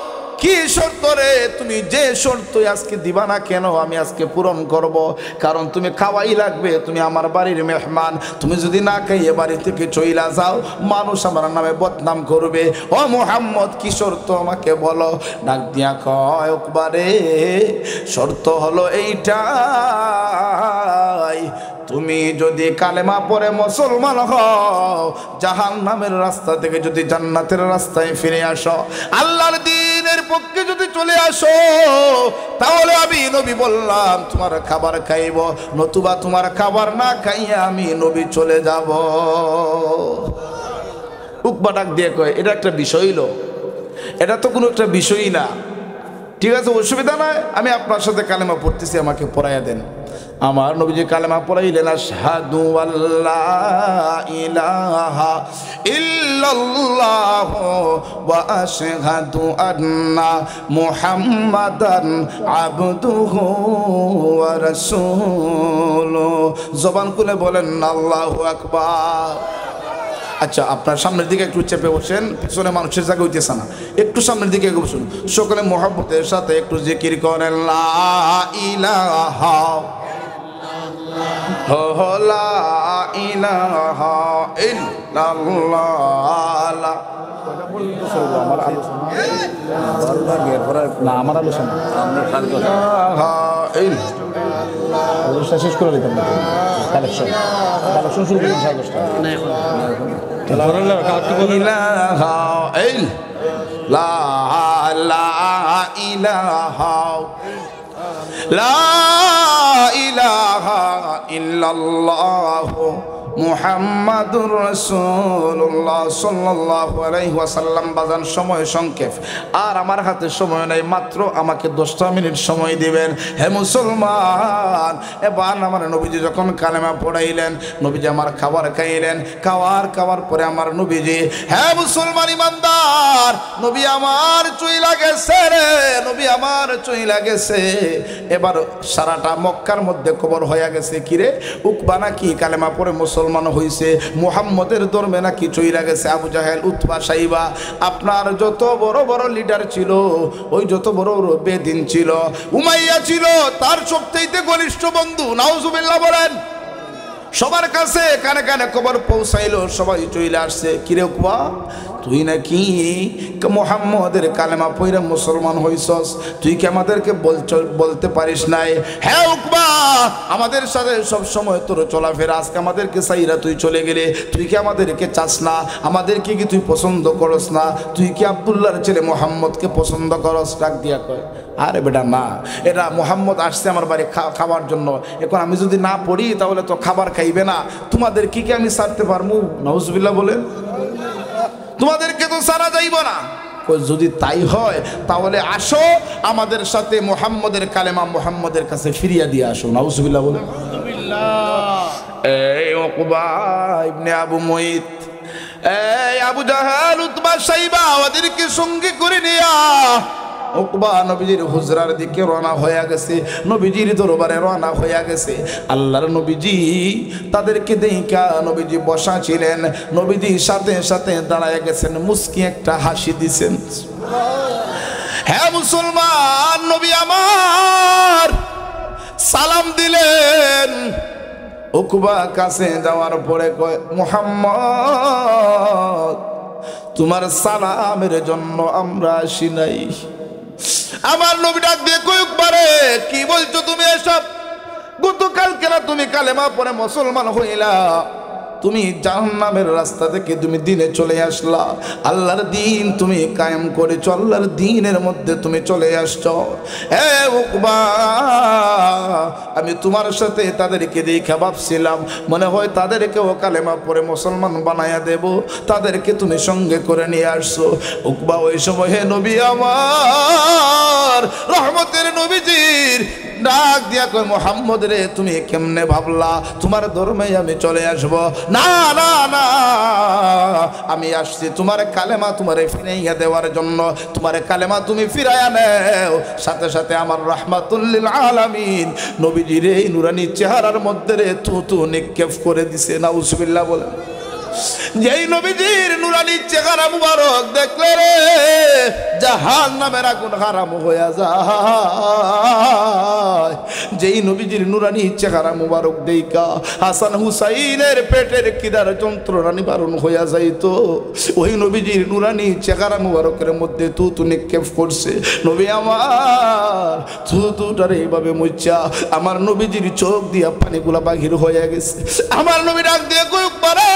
কি শর্ত রে? তুমি যে শর্তই আজকে দিবা না কেন আমি আজকে পূরণ করব, কারণ তুমি খাওয়াই লাগবে, তুমি আমার বাড়ির মেহমান। তুমি যদি না খাইয়ে বাড়ি থেকে চইলা যাও, মানুষ আমার নামে বদনাম করবে। ও মুহাম্মদ, কি শর্ত আমাকে বলো। ডাক দিয়া কয়, উকবা রে, শর্ত হলো এইটাই, তুমি যদি কালেমা পড়ে মুসলমান হও, জাহান্নামের রাস্তা থেকে যদি জান্নাতের রাস্তায় ফিরে আসো, আল্লাহর দ্বীনের পক্ষে যদি চলে আসো, তাহলে আমি নবী বললাম তোমার খাবার খাইব, নতুবা তোমার খাবার না খাইয়া আমি নবী চলে যাব। উকবা ডাক দিয়ে কয়, এটা একটা বিষয় হইল? এটা তো কোনো একটা বিষয়ই না। ঠিক আছে, অসুবিধা নয়, আমি আপনার সাথে কালেমা পড়তেছি, আমাকে পড়াইয়া দেন। আমার নবীজি কালেমা পড়াইলেন, আশহাদু আল্লা ইলাহা ইল্লাল্লাহু ওয়া আশহাদু আন্না মুহাম্মাদান আবদুহু ওয়া রাসূলুহু। জবান খুলে বলেন আল্লাহু আকবার। আচ্ছা, আপনার সামনের দিকে একটু চেপে বসেন, পিছনে মানুষের জায়গা হইতেছে না, একটু সামনের দিকে বসুন। সকলে মুহাব্বতের সাথে একটু জিকির করেন, লা ইলাহা লা ইলাহা ইল্লাল্লাহ। আমার আলোচনা শেষ করে দিতাম, কালেকশন শুরু করলাম সাড়ে 10টা। লা ইলাহা ইল্লাল্লাহু মুহাম্মাদুর রাসূলুল্লাহ সাল্লাল্লাহু আলাইহি ওয়াসাল্লাম। বাজান সময় সংক্ষেপ, আর আমার হাতে সময় নাই, মাত্র আমাকে 10টা মিনিট সময় দিবেন। হে মুসলমান, এবার আমার নবীজি যখন কালেমা পড়াইলেন, নবীজি আমার খাবার খাইলেন, খাওয়ার পরে আমার নবীজি, হে মুসলমান ইমানদার, নবী আমার চইলা গেছে রে, নবী আমার চইলা গেছে। এবার সারাটা মক্কার মধ্যে খবর হয়ে গেছে, কিরে উকবা নাকি কালেমা পড়ে মুসলমান হইছে, মুহাম্মদের ধর্মে নাকি চইলা গেছে। আবু জাহেল, উতবা, সাইবা, আপনার যত বড় বড় লিডার ছিল, ওই যত বড় বড় বেদিন ছিল, উমাইয়া ছিল, তার সবচেয়ে ঘনিষ্ঠ বন্ধু, নাউজুবিল্লাহ বলেন, সবার কাছে কানে কানে খবর পৌঁছাইলো, সবাই চইলা আসছে। কিরে উকবা, তুই নাকি মুহাম্মদের কালেমা পড়ে মুসলমান হইছস, তুই কি আমাদেরকে বলতে পারিস নাই? হ্যাঁ উকবা, আমাদের সাথে সব সময় তোর চলাফেরা, আজকে আমাদেরকে সাইরা তুই চলে গেলে, তুই কি আমাদেরকে চাস না? আমাদেরকে কি তুই পছন্দ করস না? তুই কি আব্দুল্লাহর ছেলে মুহাম্মদকে পছন্দ করস? ডাক দিয়া কয়, আরে বেটা না, এটা মুহাম্মদ আসছে আমার বাড়ি খাবার জন্য, এখন আমি যদি না পড়ি তাহলে তো খাবার খাইবে না, তোমাদের কি আমি ছাড়তে পারবো? নাউজুবিল্লাহ বলেন, তোমাদেরকে তো ছাড়া যাইব না। যদি তাই হয় তাহলে আসো আমাদের সাথে মুহাম্মদের কালেমা মুহাম্মদের কাছে ফিরিয়ে দিয়ে আসো। নাউজুবিল্লাহ বলেন। এই উকবা ইবনে আবু মুইত, এই আবু জাহেল, উতবা, সাইবা, ওদেরকে সঙ্গে করে নিয়া উকবা নবীজির হুজরার দিকে রওনা হয়ে গেছে, নবীজির দরবারে রওনা হয়ে গেছে। আল্লাহর নবীজি তাদেরকে দেখা, নবীজি বসা ছিলেন, নবীজি সাথে সাথে দাঁড়ায় গেছেন, মুস্কি একটা হাসি দিছেন। হ্যাঁ মুসলমান, নবী আমার সালাম দিলেন। উকবা কাছে যাওয়ার পরে কয়, মুহাম্মদ, তোমার সালামের জন্য আমরা আসি নাই। আমার নবী ডাক দিয়ে কই, উকবারে কি বলছো তুমি এসব? গতকালকে না তুমি কালেমা পড়ে মুসলমান হইলা, তুমি জাহান্নামের রাস্তা থেকে তুমি দিনে চলে আসলা, আল্লাহর দিন তুমি কায়েম করেছো, আল্লাহর দিনের মধ্যে তুমি চলে আসছো। এ উকবা, আমি তোমার সাথে তাদেরকে দেখা ভাবছিলাম, মনে হয় তাদেরকেও কালেমা পড়ে মুসলমান বানায়া দেব, তাদেরকে তুমি সঙ্গে করে নিয়ে আসছো। উকবা ওই সময়, হে নবী আমার, রহমতের নবীজির ডাক দিয়া কই, মুহাম্মদ রে, তুমি কেমনে ভাবলা তোমার ধর্মে আমি চলে আসব? না না না, আমি আসছি তোমার কালেমা তোমারে ফিরাইয়া দেওয়ার জন্য। তোমার কালেমা তুমি ফিরাইয়া নেও, সাথে সাথে আমার রাহমাতুল লিল আলামিন নবীজির এই নুরানি চেহারার মধ্যে রে থুতু নিক্ষেপ করে দিছে। নাউজুবিল্লাহ বলেন। যেই নবীজির নুরানি চেহারা মুবারক দেখলে রে জাহান্নামের আগুন হারাম হয়ে যায়। যেই নবীজির নুরানি চেহারা মুবারক দেইকা হাসান হুসাইনের পেটের কিদার যন্ত্রণা নিবারণ হইয়া যাইতো, ওই নবীজির নুরানি চেহারা মুবারকের মধ্যে থুতু নিক্ষেপ করছে। নবী আমার থুতুটার এইভাবে মুচ্ছা আমার নবীজির চোখ দিয়া পানিগুলা বাহির হয়ে গেছে। আমার নবী ডাক দিয়ে কই পারে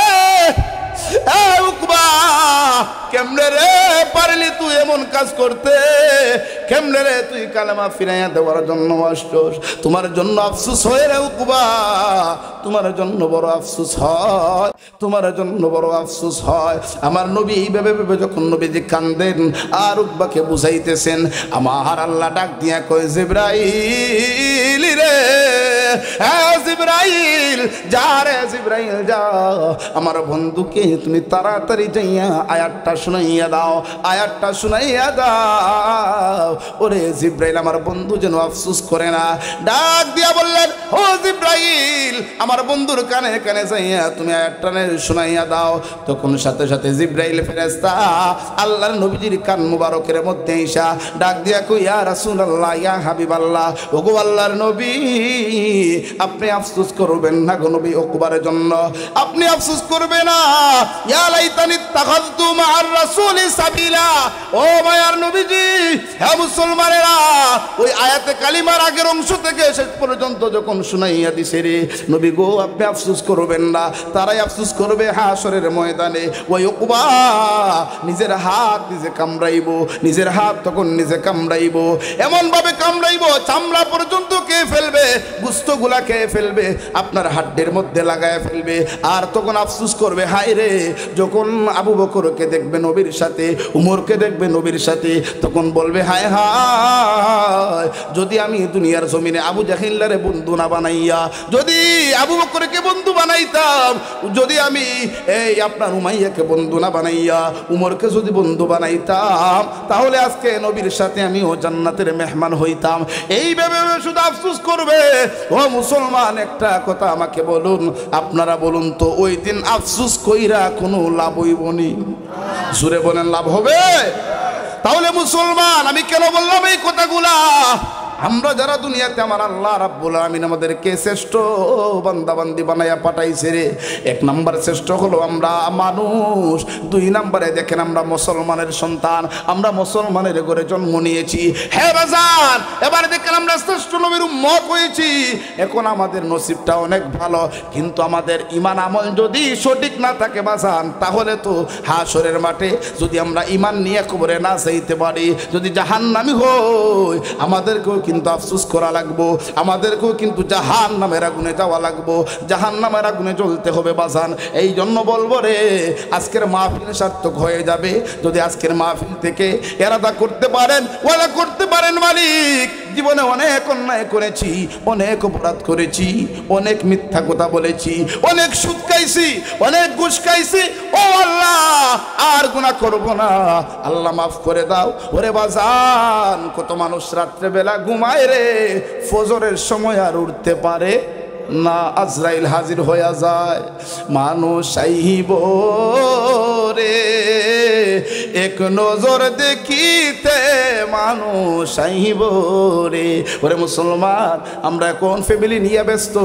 কেমনে রে পারলি তুই এমন কাজ করতে? কেমনে রে তুই কালেমা ফিরাইয়া দেওয়ার জন্য আসছস? তোমার জন্য আফসোস হয় রে উকবা, তোমার জন্য বড় আফসোস হয়, তোমার জন্য বড় আফসোস হয়। আমার নবী এইভাবে ভেবে যখন নবীজি কান্দেন আর উকবাকে বুঝাইতেছেন, আমার আল্লাহ ডাক দিয়া কয় জিবরাইল রে, হ্যাঁ জিবরাইল যা রে জিবরাইল যা, আমার বন্ধুকে তুমি তাড়াতাড়ি যাইয়া আয়াতটা শুনাইয়া দাও, আয়াতটা শুনাইয়া দাও। ওরে জিবরাইল আমার বন্ধু যেন আফসোস করে না। ডাক দিয়া বললেন, ও জিবরাইল আমার বন্ধুর কানে কানে যাইয়া তুমি আয়াতটা শুনাইয়া দাও। তখন সাথে সাথে জিবরাইল ফেরেশতা আল্লাহর নবীজির কান মুবারকের মধ্যে ঈশা ডাক দিয়া কই, ইয়া রাসূলুল্লাহ ইয়া হাবিবাল্লাহ, ওগো আল্লাহর নবী আপনি আফসোস করবেন না গো নবী উকবার জন্য, আপনি আফসোস করবে না। ইয়া লাইতানি তাখাযতু মা'আর রাসূলি সাবিলা, ও মায়ার নবীজি হ্যাঁ মুসলমানেরা ওই আয়াতে কালিমার আগের অংশ থেকে শেষ পর্যন্ত যখন শুনাইয়া দিছে রে নবী গো আপনি আফসোস করবেন না, তারাই আফসোস করবে হাশরের ময়দানে। ওই উকবা নিজের হাত নিজে কামড়াইবো, নিজের হাত তখন নিজে কামড়াইবো, এমন ভাবে কামড়াইবো চামড়া পর্যন্ত কে ফেলবে, গুস্তগুলা খেয়ে ফেলবে, আপনার হাড্ডির মধ্যে লাগায় ফেলবে। আর তখন আফসোস করবে হায় রে, যখন আবু বকরকে দেখবে নবীর সাথে, উমরকে দেখবে নবীর সাথে, তখন বলবে হায় হায় যদি আমি দুনিয়ার জমিনে আবু জাহিল্লারে বন্ধু না বানাইয়া যদি আবু বকরকে বন্ধু বানাইতাম, যদি আমি এই আপনার উমাইয়াকে বন্ধু না বানাইয়া উমরকে যদি বন্ধু বানাইতাম, তাহলে আজকে নবীর সাথে আমিও জান্নাতের মেহমান হইতাম। এইভাবে শুধু আফসোস করবে। ও মুসলমান একটা কথা আমাকে বলুন, আপনারা বলুন তো ওই দিন আফসোস কইরা কোনো লাভ হইবনি? জুড়ে বলেন লাভ হবে? তাহলে মুসলমান আমি কেন বললাম এই কথাগুলা? আমরা যারা দুনিয়াতে আমার আল্লাহ রাব্বুল আমিন আমাদেরকে শ্রেষ্ঠ বান্দাবান্দি বানাইয়া পাঠাইছে রে, এক নাম্বার শ্রেষ্ঠ হলো আমরা মানুষ, দুই নাম্বারে দেখেন আমরা মুসলমানের সন্তান, আমরা মুসলমানের ঘরে জন্ম নিয়েছি। হ্যাঁ বাজান এবার দেখেন আমরা শ্রেষ্ঠ নবীর উম্মত হয়েছি, এখন আমাদের নসিবটা অনেক ভালো, কিন্তু আমাদের ঈমান আমল যদি সঠিক না থাকে বাজান, তাহলে তো হাশরের মাঠে যদি আমরা ঈমান নিয়ে কবরে না যাইতে পারি, যদি জাহান্নামী হই, আমাদেরকেও কিন্তু আফসোস করা লাগবো, আমাদেরকেও কিন্তু জাহান্নামের আগুনে যাওয়া লাগবো, জাহান্নামের আগুনে জ্বলতে হবে বাজান। এই জন্য বলবো রে আজকের মাহফিল সার্থক হয়ে যাবে যদি আজকের মাহফিল থেকে এরাদা করতে পারেন, ওয়াদা করতে পারেন মালিক জীবনে অনেক অন্যায় করেছি, অনেক অপরাধ করেছি, অনেক মিথ্যা কথা বলেছি, অনেক সুদ খাইছি, অনেক ঘুষ খাইছি, ও আল্লাহ আর গুনাহ করব না, আল্লাহ মাফ করে দাও। ওরে বাজান কত মানুষ রাত্রে বেলা ঘুমায় রে, ফজরের সময় আর উঠতে পারে না, আজরাইল হাজির হয়ে যায়। মানুষ আইব রে এক নজর দেখিতে, মানুষ আইব রে। ওরে মুসলমান আমরা এখন ফ্যামিলি নিয়ে ব্যস্ত,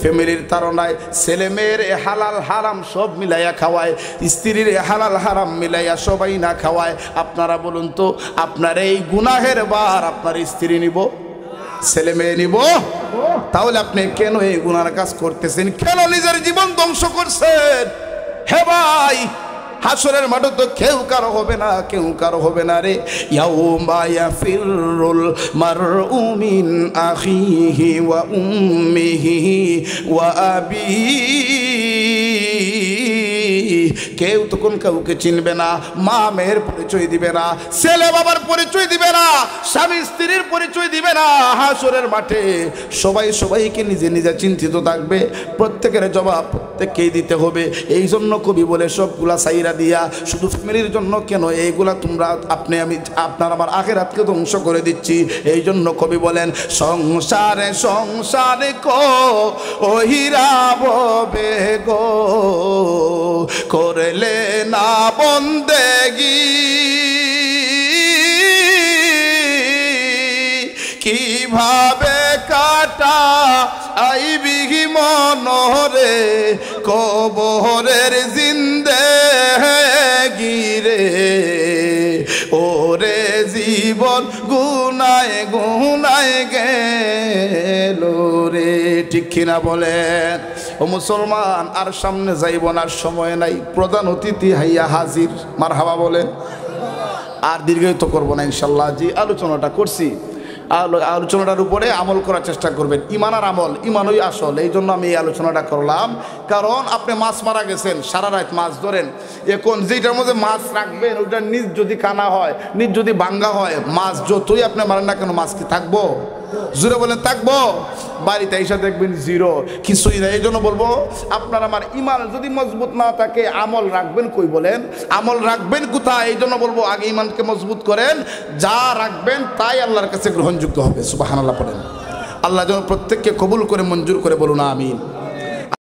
ফ্যামিলির তাড়নায় ছেলে মেয়ের হালাল হারাম সব মিলাইয়া খাওয়ায়, স্ত্রীর হালাল হারাম মিলাইয়া সবাই না খাওয়ায়। আপনারা বলুন তো আপনার এই গুনাহের বার আপনার স্ত্রী নিব, ছেলে মেয়ে নিব? তাহলে আপনি কেন এই গুনার কাজ করতেছেন? কেন নিজের জীবন ধ্বংস করছেন? হে ভাই হাসরের মাঠে তো কেউ কারো হবে না, কেউ কারো হবে না রে। ইয়াউমা ইয়াফিরুল মারউ মিন আখিহি ওয়া উম্মিহি ওয়া আবিহি, কেউ তখন কাউকে চিনবে না, মা মেয়ের পরিচয় দিবে না, ছেলে বাবার পরিচয় দিবে না, স্বামী স্ত্রীর পরিচয় দিবে না। হাসরের মাঠে সবাই সবাইকে নিজে নিজে চিন্তিত থাকবে, প্রত্যেকের জবাব প্রত্যেককেই দিতে হবে। এই জন্য কবি বলে সবগুলা সাইরা দিয়া শুধু ফ্যামিলির জন্য কেন এইগুলা তোমরা আপনি আমি আপনার আমার আখিরাতকে ধ্বংস করে দিচ্ছি। এই জন্য কবি বলেন সংসারে সংসারে কো ওহিরা ববে গো, করলে না বন্দেগি কিভাবে কাটা আইবি মনরে কবরের জিন্দেগি রে ওরে জীবন গুনায় গুনায় গেল রে ঠিক কিনা বলেন ও মুসলমান আর সামনে যাইব না সময় নাই প্রধান অতিথি হাইয়া হাজির মারহাবা বলেন আর দীর্ঘায়িত করব না ইনশাআল্লাহ জি আলোচনাটা করছি আলোচনাটার উপরে আমল করার চেষ্টা করবেন ইমান আর আমল ইমানই আসল এই জন্য আমি এই আলোচনাটা করলাম কারণ আপনি মাছ মারা গেছেন সারা রাত মাছ ধরেন এখন যেটার মধ্যে মাছ রাখবেন ওইটা নিজ যদি কানা হয় নিজ যদি ভাঙ্গা হয় মাছ যতই আপনি মারেন না কেন মাছ কি থাকবো জোরে বলেন থাকবো বাড়িতে এসে দেখবেন জিরো কিছুই না এই জন্য বলবো আপনার আমার ইমান যদি মজবুত না থাকে আমল রাখবেন কই বলেন আমল রাখবেন কোথায় এই জন্য বলবো আগে ইমানকে মজবুত করেন যা রাখবেন তাই আল্লাহর কাছে গ্রহণযোগ্য হবে সুবহানাল্লাহ পড়েন আল্লাহ যেন প্রত্যেককে কবুল করে মঞ্জুর করে বলুন আমিন।